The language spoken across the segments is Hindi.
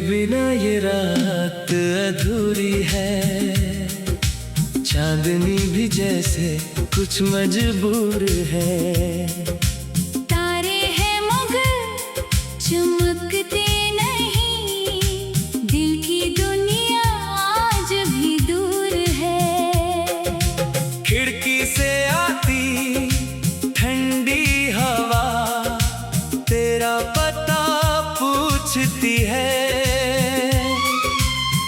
बिना ये रात अधूरी है। चांदनी भी जैसे कुछ मजबूर है। तारे हैं मगर चमकते नहीं, दिल की दुनिया आज भी दूर है। खिड़की से आती ठंडी हवा तेरा पता पूछती है।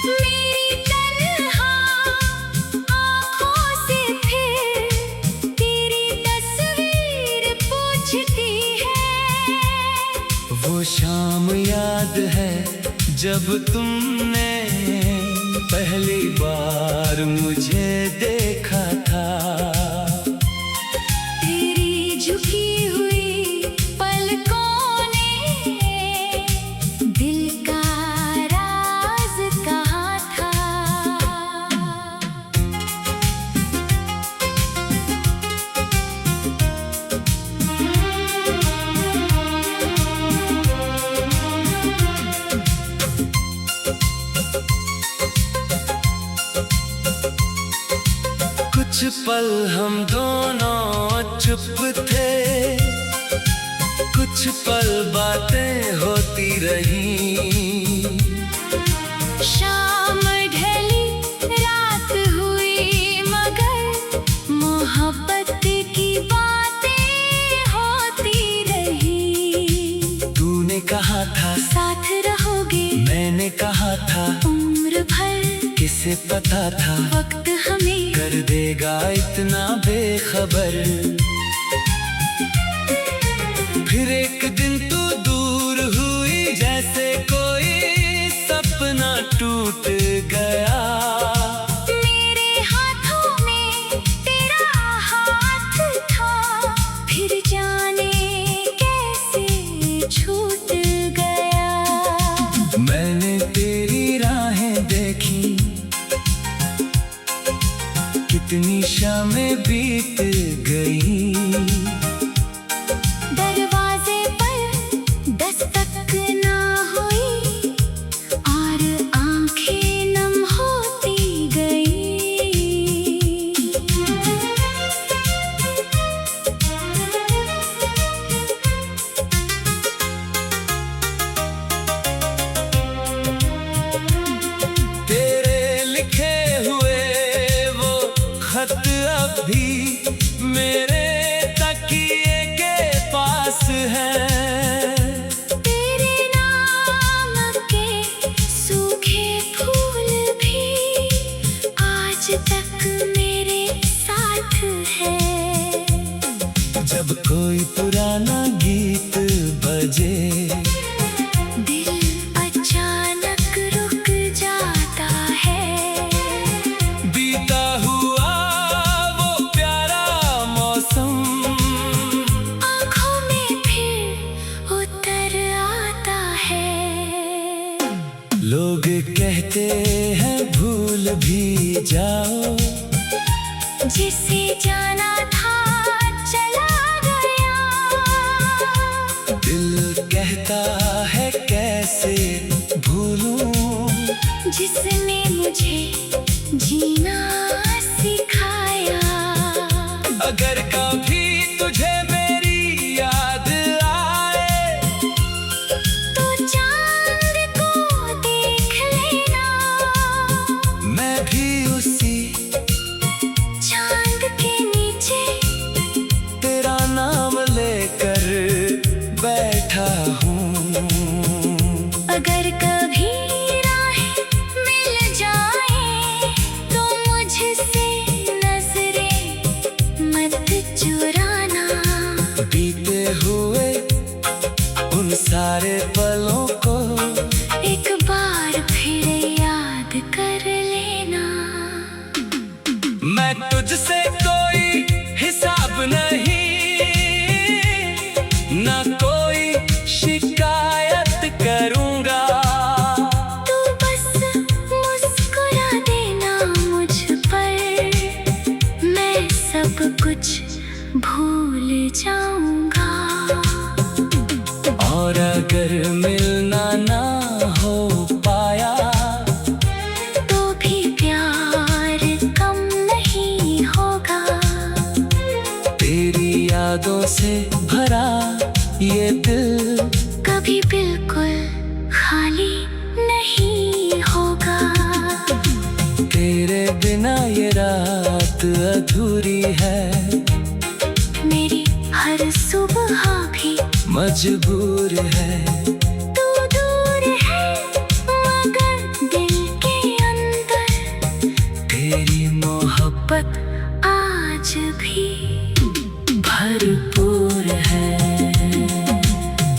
मेरी तन्हा आँखों से फिर तेरी तस्वीर पूछती है। वो शाम याद है जब तुमने पहली बार मुझे देखा था। तेरी झुकी हुई पलकों ने दिल का राज कहा था। कुछ पल हम दोनों चुप थे, कुछ पल बातें होती रही। शाम ढली रात हुई मगर मोहब्बत की बातें होती रही। तूने कहा था साथ रहोगे, मैंने कहा था उम्र भर। किसे पता था वक्त हमें कर देगा इतना बेखबर। फिर एक दिन तू दूर हुई जैसे कोई सपना टूट गया। मेरे हाथों में तेरा हाथ था, फिर जाने कैसे छूट गया। मैंने तेरी राहें देखी, कितनी शामें बीत गई। दरवाजे पर दस्तक ना हुई और आंखें नम होती गई। तेरे लिखे हुए वो खत अब भी मेरे तकिए के पास है। तेरे नाम के सूखे फूल भी आज तक मेरे साथ है। जब कोई पुराना गीत बजे दिल अचानक रुक जाता है। बीता हुआ वो प्यारा मौसम आँखों में फिर उतर आता है। लोग कहते हैं भूल भी जाओ, जिसे जाना था चला गया। दिल कहता है कैसे भूलूं, जिसने मुझे जीना सिखाया। अगर कभी तुझे मेरी याद आए तो चांद को देख लेना, मैं भी उसी चांद के नीचे तेरा नाम लेकर बैठा हूँ। अगर कभी राहें मिल जाए तो मुझसे नजरें मत चुराना। बीते हुए उन सारे पलों को एक बार फिर याद कर लेना। मैं तुझसे कोई हिसाब नहीं, ना कोई शिकायत करूँगा। तू बस मुस्कुरा देना मुझ पर, मैं सब कुछ भूल जाऊंगा। और अगर मिलना ना हो यादों से भरा ये दिल कभी बिल्कुल खाली नहीं होगा। तेरे बिना ये रात अधूरी है, मेरी हर सुबह भी मजबूर है। तू दूर है मगर दिल के अंदर तेरी मोहब्बत आज भी भरपूर है।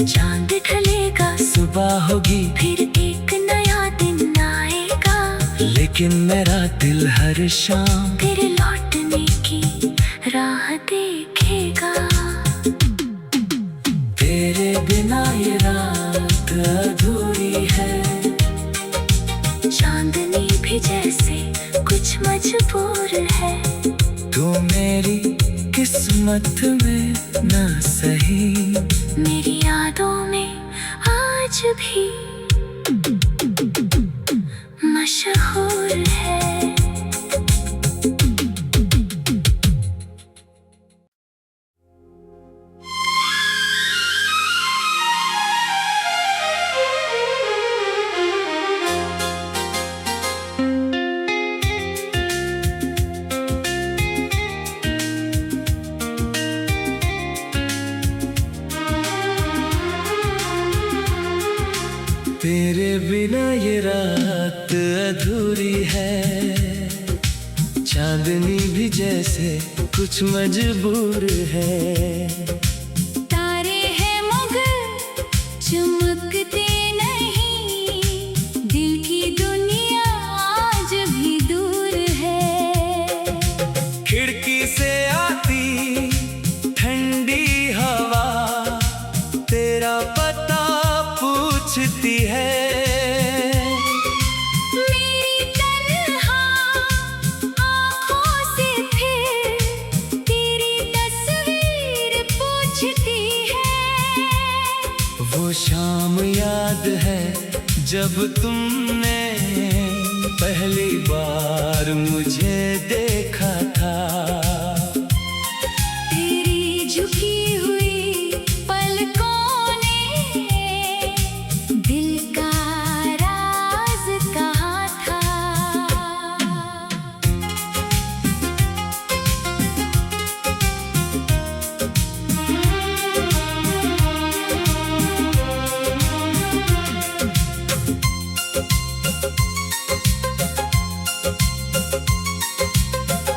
चांद ढलेगा, सुबह होगी, फिर एक नया दिन आएगा, लेकिन मेरा दिल हर शाम तेरे लौटने की राह देखेगा। तेरे बिना ये रात अधूरी है, चांदनी भी जैसे कुछ मजबूर है। तू मेरी किस्मत में ना सही, मेरी यादों में आज भी मशहूर है। तेरे बिना ये रात अधूरी है, चांदनी भी जैसे कुछ मजबूर है। तारे हैं मगर चमकते नहीं, दिल की दुनिया आज भी दूर है। खिड़की से आती ठंडी हवा तेरा पता पूछती है। मेरी तन्हा आँखों से फिर तेरी तस्वीर पूछती है। वो शाम याद है जब तुमने पहली बार मुझे देखा था। तेरी झुकी हुई पलकों ने दिल का राज कहा था।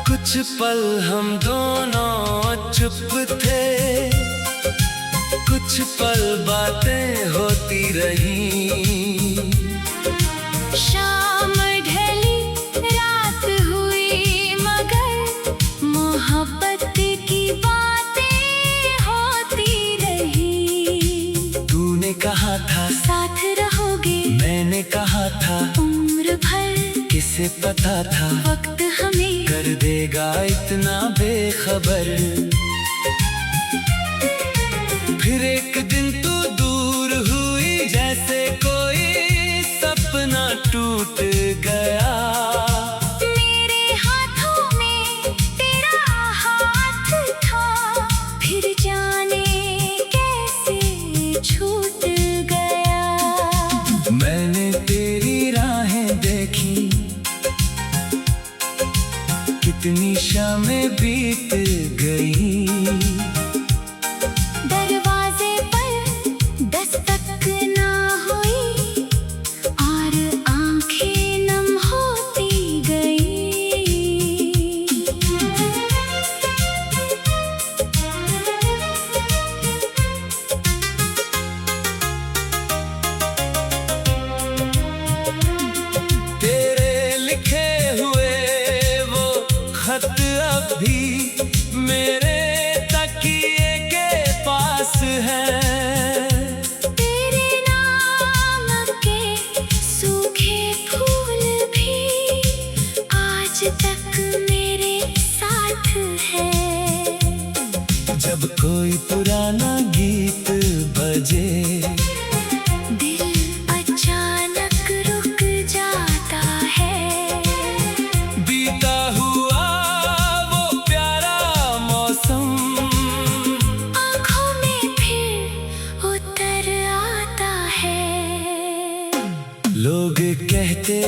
कुछ पल हम दोनों चुप थे, कुछ पल बातें होती रही। शाम ढली रात हुई मगर मोहब्बत की बातें होती रही। तूने कहा था साथ रहोगे, मैंने कहा था उम्र भर किसे पता था वक्त हमें कर देगा इतना बेखबर। फिर एक दिन तू दूर हुई जैसे कोई सपना टूट गया। मेरे हाथों में तेरा हाथ था, फिर जाने कैसे छूट गया। मैंने तेरी राहें देखी, कितनी शामें बीत गई। दरवाजे पर दस्तक ना हुई और आंखें नम होती गई। तेरे लिखे हुए वो खत अब भी मेरे तकिए के पास है। तेरे नाम के सूखे फूल भी आज तक मेरे साथ है। जब कोई पुराना गीत बजे, दिल अचानक रुक जाता है। बीता हुआ वो प्यारा मौसम कहते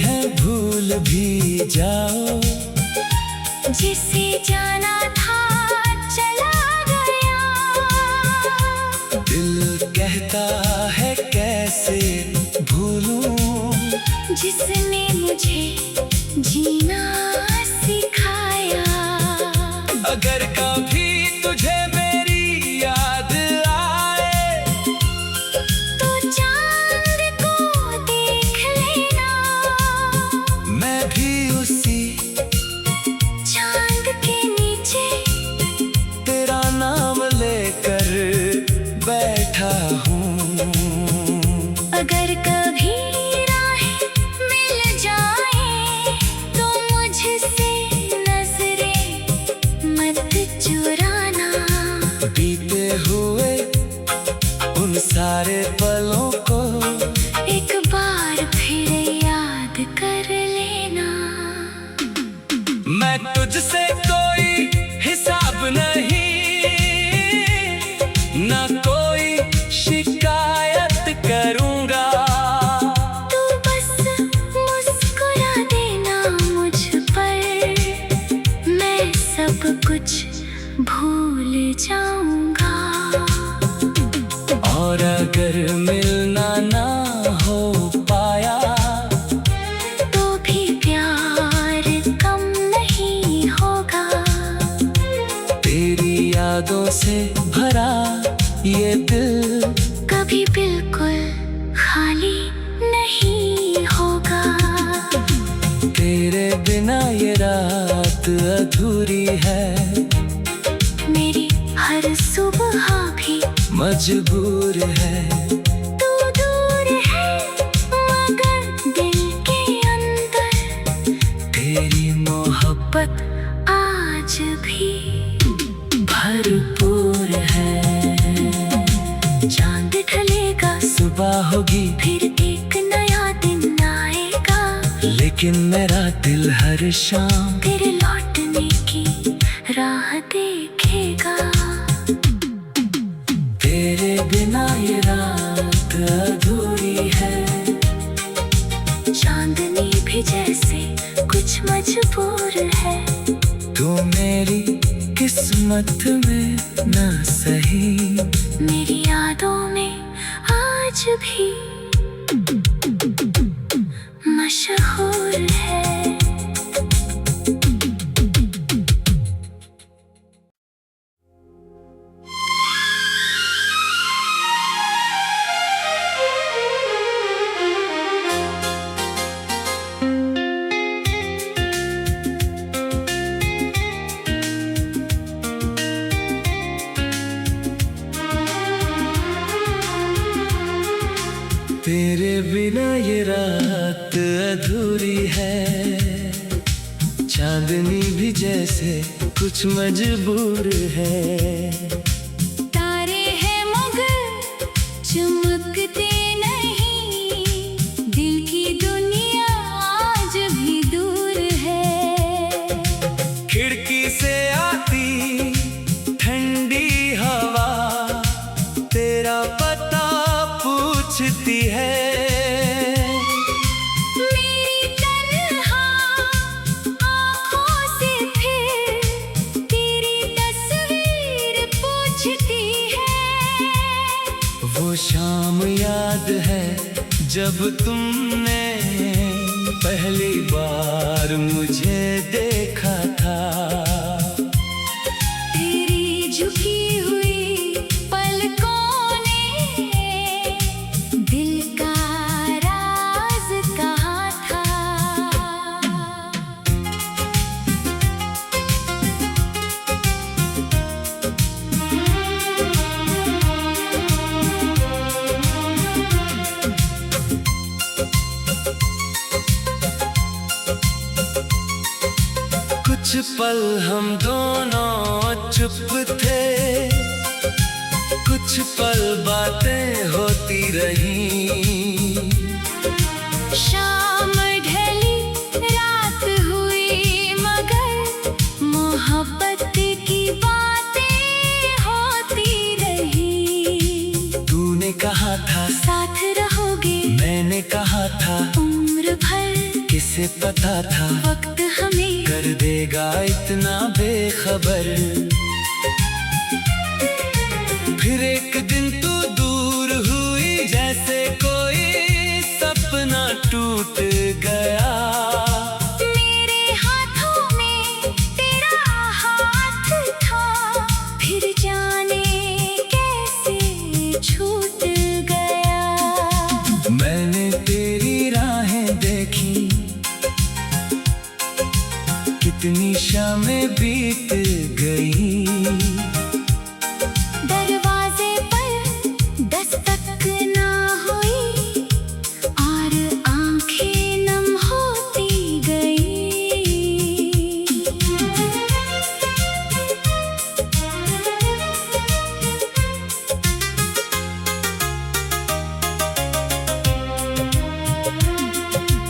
हैं भूल भी जाओ, जिसे जाना था चला गया। दिल कहता है कैसे भूलूं, जिसने मुझे जीना सिखाया। अगर कभी तुझे मेरी याद आए, तो चांद को देख लेना। मैं भी उसी चांद के नीचे तेरा नाम लेकर बैठा हूँ। अगर कभी राहें मिल जाएं, तो मुझसे नजरें मत चुराना। बीते हुए उन सारे पलों को एक बार फिर याद कर लेना। मैं तुझसे कोई हिसाब नहीं, ना कोई शिकायत करूंगा। तू बस मुस्कुरा देना मुझ पर, मैं सब कुछ भूल जाऊंगा। और अगर मिलना ना हो पाया, तो भी प्यार कम नहीं होगा। तेरी यादों से भरा ये दिल कभी बिल्कुल खाली नहीं होगा। तेरे बिना ये रात अधूरी है, मेरी हर सुबह भी मजबूर है। तू दूर है मगर दिल के अंदर तेरी मोहब्बत आज भी भरपूर है। चांद ढलेगा, सुबह होगी फिर एक नया दिन आएगा। लेकिन मेरा दिल हर शाम तेरे लौटने की राह देखेगा। तेरे बिना ये रात अधूरी है। चांदनी भी जैसे कुछ मजबूर है। तू मेरी किस्मत में ना सही, मेरी यादों में आज भी मशहूर है। तेरे बिना ये रात अधूरी है। चांदनी भी जैसे कुछ मजबूर है। तारे हैं मगर चमकते नहीं, दिल की दुनिया आज भी दूर है। खिड़की से आती ठंडी हवा तेरा पता पूछती है। मेरी तन्हा आँखों से फिर तेरी तस्वीर पूछती है। वो शाम याद है जब तुमने पहली बार मुझे देखा था। तेरी झुकी हुई पलकों ने दिल का राज कहा था। कुछ पल हम दोनों चुप थे, कुछ पल बातें होती रही। शाम ढली रात हुई मगर मोहब्बत की बातें होती रही। तूने कहा था साथ रहोगे, मैंने कहा था उम्र पता था वक्त हमें कर देगा इतना बेखबर। फिर एक दिन तू दूर हुई जैसे कोई सपना टूट गया। मेरे हाथों में तेरा हाथ था, फिर जाने कैसे छूट गया। मैंने तेरी राहें देखी, कितनी शामें बीत गई। दरवाजे पर दस्तक ना हुई और आंखें नम होती गई।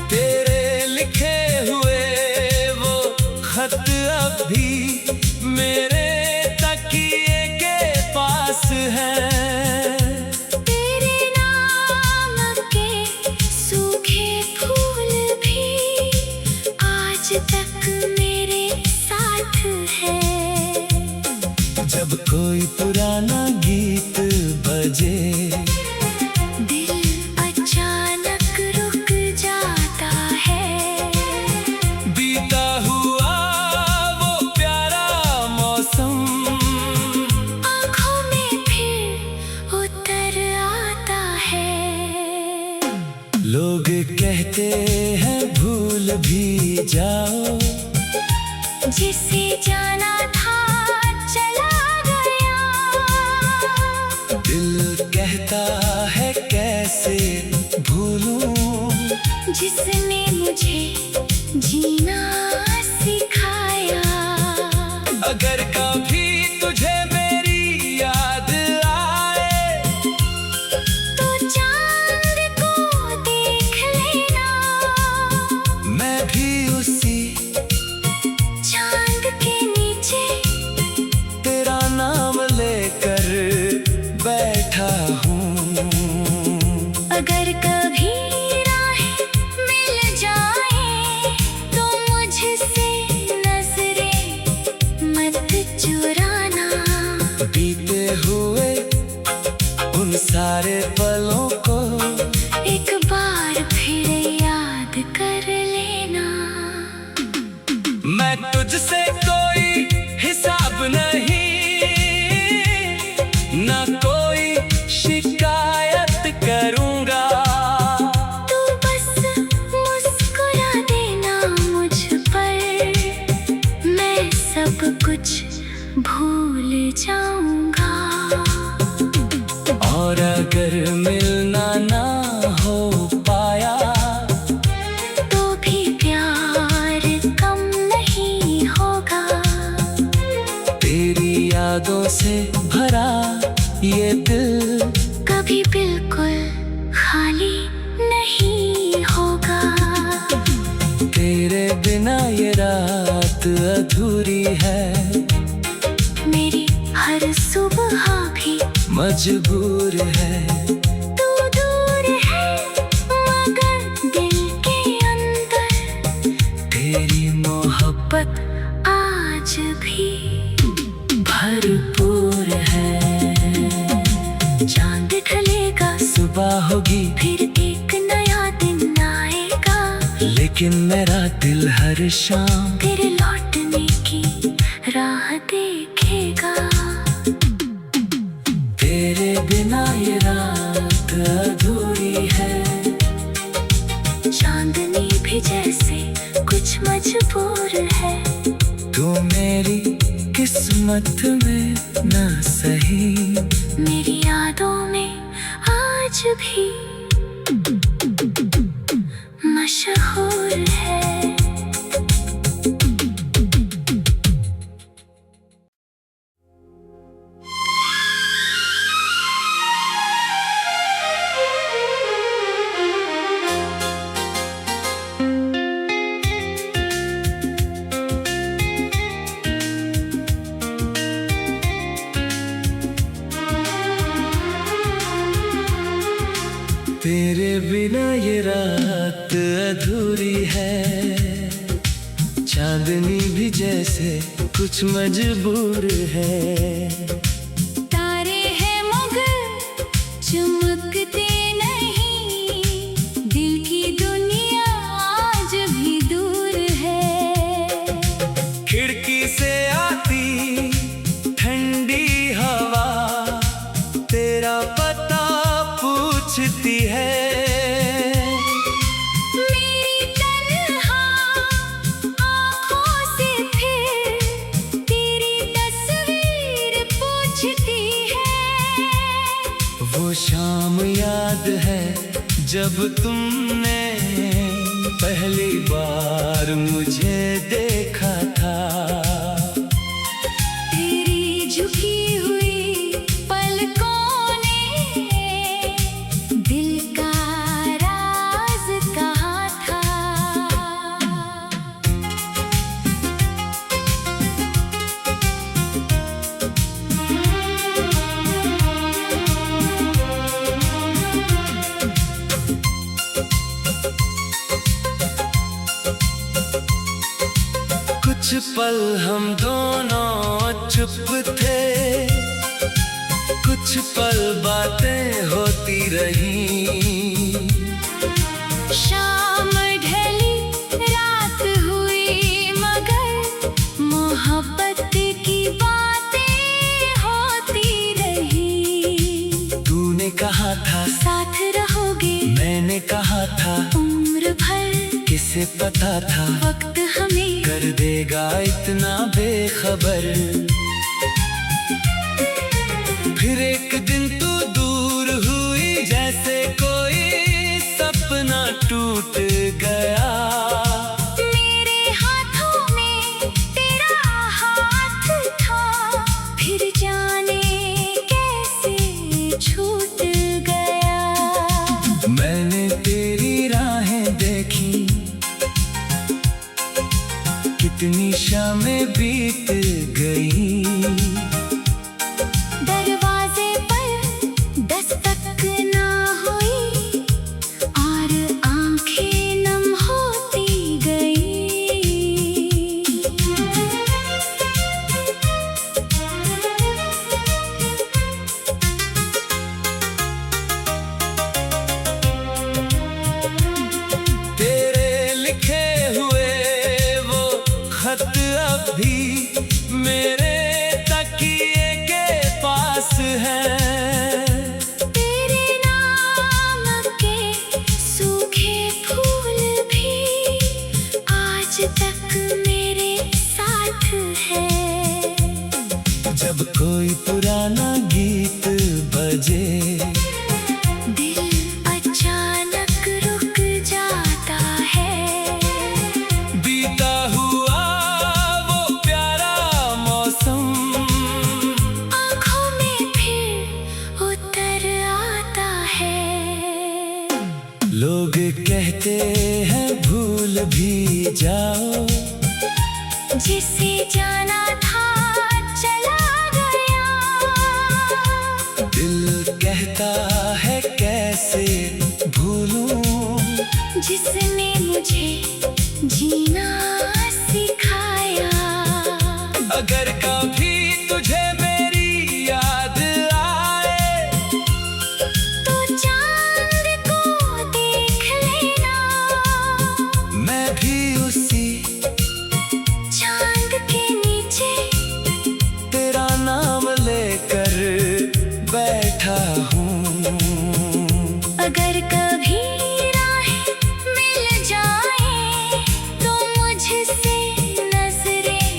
तेरे लिखे हुए वो खत अब भी मेरे तकिए के पास है। तेरे नाम के सूखे फूल भी आज तक मेरे साथ है। जब कोई पुराना गीत बजे दिल अचानक रुक जाता है। बीता हुआ वो प्यारा मौसम आँखों में फिर उतर आता है। लोग कहते हैं भूल भी जाओ, जिसे जाना था चला गया। दिल कहता है कैसे भूलूं, जिसने मुझे जीना सिखाया। अगर कभी तुझे मेरी याद आए तो चांद को देख लेना, मैं भी उसी चांद के नीचे तेरा नाम लेकर बैठा हूँ। अगर कभी राहें मिल जाए तो मुझसे नजरें मत चुराना। बीते हुए उन सारे पलों को एक बार फिर याद कर लेना। मैं तुझसे कोई हिसाब नहीं, ना कोई शिकायत करूँगा। तू बस मुस्कुरा देना मुझ पर, मैं सब कुछ भूल जाऊंगा। और अगर मिलना ना हो पाया तो भी प्यार कम नहीं होगा। तेरी यादों से भरा ये दिल कभी बिल्कुल खाली नहीं होगा। तेरे बिना ये रात अधूरी है। मेरी हर सुबह भी मजबूर है। तू दूर है मगर दिल के अंदर तेरी मोहब्बत आज भी भरपूर है। चांद ढलेगा, सुबह होगी फिर एक नया दिन आएगा। लेकिन मेरा दिल हर शाम तेरे लौटने की राह देखेगा। तेरे बिना ये रात अधूरी है। चांदनी भी जैसे कुछ मजबूर है। तू मेरी किस्मत में ना सही, मेरी यादों में आज भी मशहूर है। तेरे बिना ये रात अधूरी है। चांदनी भी जैसे कुछ मजबूर है। तारे हैं मगर चमकते नहीं, दिल की दुनिया आज भी दूर है। खिड़की से आती ठंडी हवा तेरा पता पूछती है। मेरी तन्हा आँखों से फिर तेरी तस्वीर पूछती है। वो शाम याद है जब तुमने पहली बार मुझे देखा था। तेरी झुकी हुई पलकों ने दिल का राज कहा था। कुछ पल हम दोनों चुप थे, कुछ पल बातें होती रही। शाम ढली रात हुई मगर मोहब्बत की बातें होती रही। तूने कहा था साथ रहोगे, मैंने कहा था उम्र भर। किसे पता था वक्त हमें कर देगा इतना बेखबर। फिर एक दिन तू दूर हुई जैसे कोई सपना टूट गया। मेरे हाथों में तेरा हाथ था, फिर जाने कैसे छूट गया। मैंने तेरी राहें देखी, कितनी शामें बीत गई। दरवाजे पर दस्तक ना हुई और आंखें नम होती गई। तेरे लिखे हुए वो खत अब भी मेरे तकिए के पास है। तेरे नाम के सूखे फूल भी आज तक मेरे साथ है। जब कोई पुराना गीत बजे दिल अचानक रुक जाता है। बीता हुआ वो प्यारा मौसम आँखों में फिर उतर आता है। लोग कहते हैं भूल भी जाओ, जिसे जाना था चला गया। दिल कहता है कैसे भूलूं, जिसने मुझे जीना सिखाया। अगर कभी तुझे मेरी याद आए तो चांद को देख लेना, मैं भी उसी चांद के नीचे तेरा नाम लेकर बैठा हूँ। अगर कभी राहें मिल जाए तो मुझसे नजरें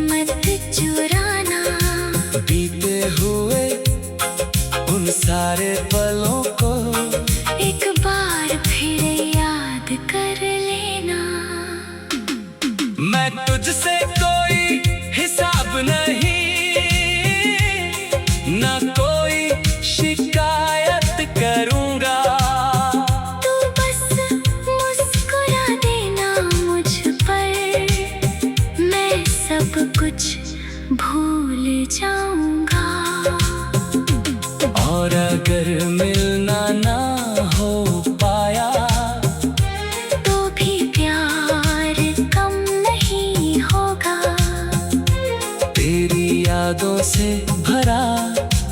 मत चुराना। बीते हुए उन सारे पलों को एक बार फिर याद कर लेना। मैं तुझसे कोई हिसाब नहीं, ना कोई शिकायत करूँगा। तू बस मुस्कुरा देना मुझ पर, मैं सब कुछ भूल जाऊंगा। और अगर मिलना ना हो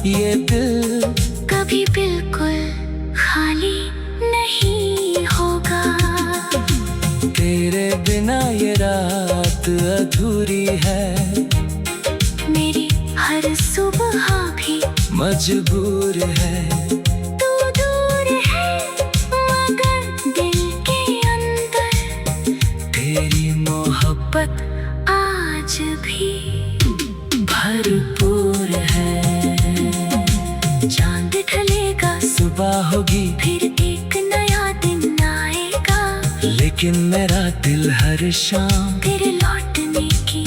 ये दिल कभी बिल्कुल खाली नहीं होगा। तेरे बिना ये रात अधूरी है, मेरी हर सुबह भी मजबूर है। तू दूर है मगर दिल के अंदर तेरी मोहब्बत आज भी भरपूर है। चांद ढलेगा, सुबह होगी, फिर एक नया दिन आएगा, लेकिन मेरा दिल हर शाम तेरे लौटने की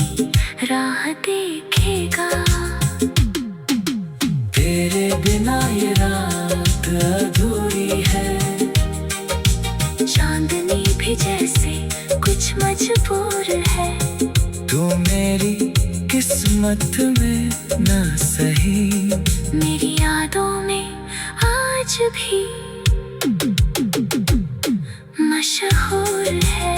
राह देखेगा। तेरे बिना ये रात अधूरी है, चांदनी भी जैसे कुछ मजबूर है। तू मेरी किस्मत में न सही, मेरी यादों में आज भी मशहूर है।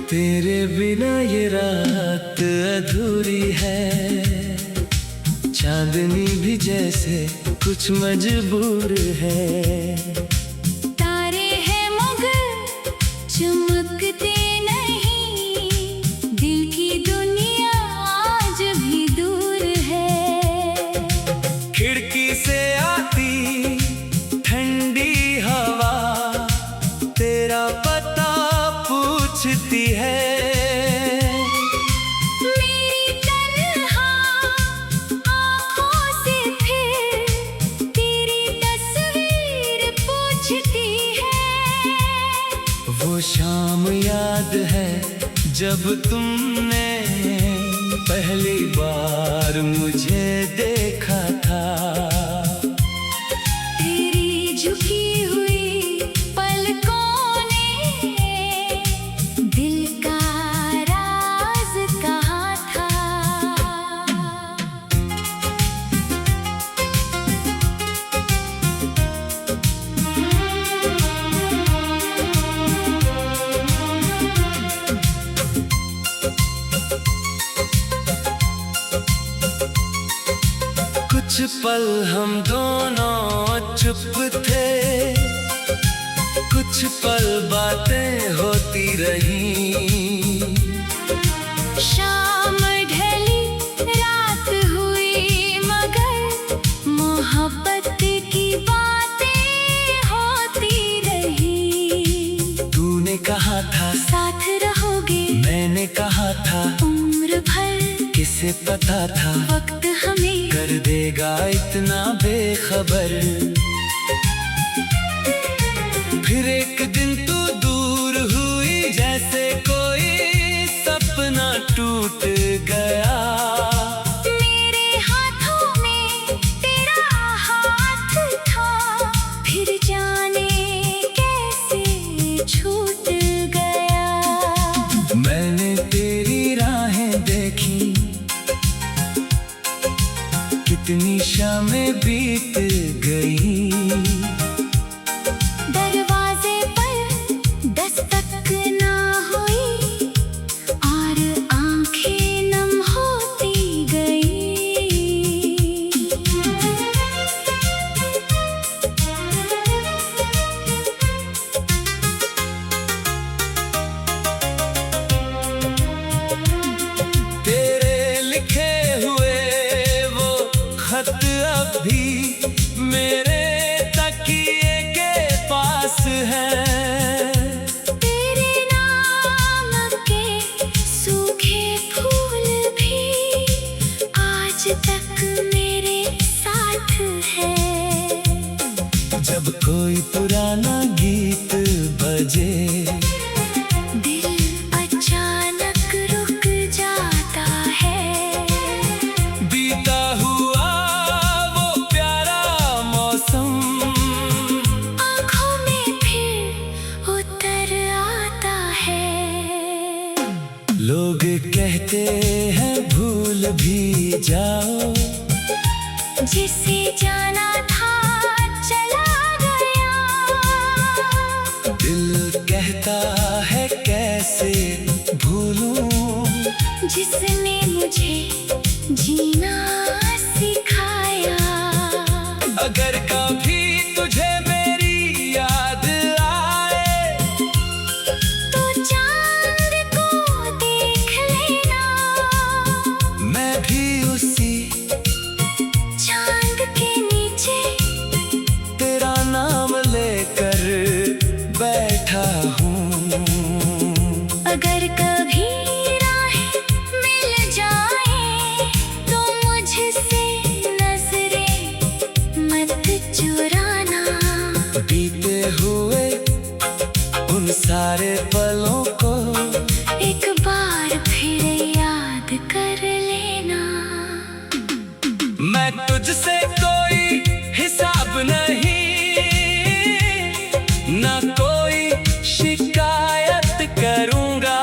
तेरे बिना ये रात अधूरी है, चांदनी भी जैसे कुछ मजबूर है। तारे हैं मगर चमकते नहीं, दिल की दुनिया आज भी दूर है। खिड़की से आती ठंडी हवा तेरा पता पूछती है। मेरी तन्हा आँखों से फिर तेरी तस्वीर पूछती है। वो शाम याद है जब तुमने पहली बार मुझे देखा था। तेरी झुकी हुई पलकों ने दिल का राज कहा था। कुछ पल हम दोनों चुप थे, कुछ पल बातें होती रही। शाम ढली रात हुई मगर मोहब्बत की बातें होती रही। तूने कहा था साथ रहोगे, मैंने कहा था उम्र भर किसे पता था वक्त हमें कर देगा इतना बेखबर। फिर एक दिन तू दूर हुई जैसे कोई सपना टूट गया। मेरे हाथों में तेरा हाथ था, फिर जाने कैसे छूट गया। मैंने तेरी राहें देखी, कितनी शामें बीत गई। दरवाजे पर दस्तक ना हुई और आंखें नम कहते हैं भूल भी जाओ, जिसे जाना था चला गया। दिल कहता है कैसे भूलूं, जिसने मुझे जीना सिखाया। अगर कभी तुझे मेरी याद आए, तो चांद को देख लेना, मैं भी उसी चांद के नीचे तेरा नाम लेकर बैठा हूँ। अगर कभी राहें मिल जाए, तो मुझसे नजरें मत चुराना। बीते हुए उन सारे पलों को एक बार फिर याद कर लेना। मैं तुझसे कोई हिसाब नहीं, ना कोई शिकायत करूँगा।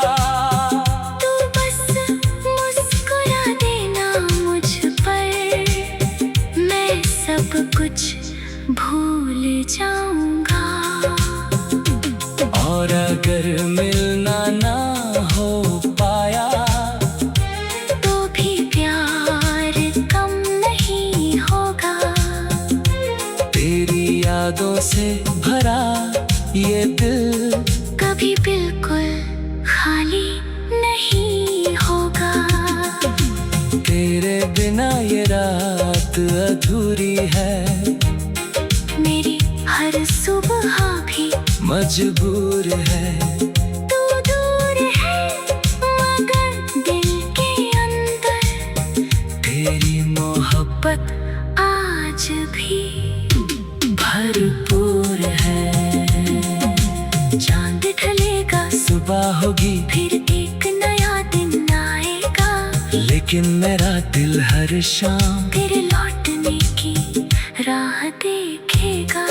तू बस मुस्कुरा देना मुझ पर, मैं सब कुछ भूल जाऊंगा। और अगर मिलना ना हो पाया, तो भी प्यार कम नहीं होगा। तेरी यादों से भरा ये दिल कभी बिल्कुल खाली नहीं होगा। तेरे बिना ये रात अधूरी है, मेरी हर सुबह भी मजबूर है। तू दूर है मगर दिल के अंदर तेरी मोहब्बत आज भी भरपूर है। चांद ढलेगा, सुबह होगी फिर एक नया दिन आएगा। लेकिन मेरा दिल हर शाम तेरे लौटने की राह देखेगा।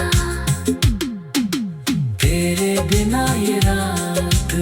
तेरे बिना ये रात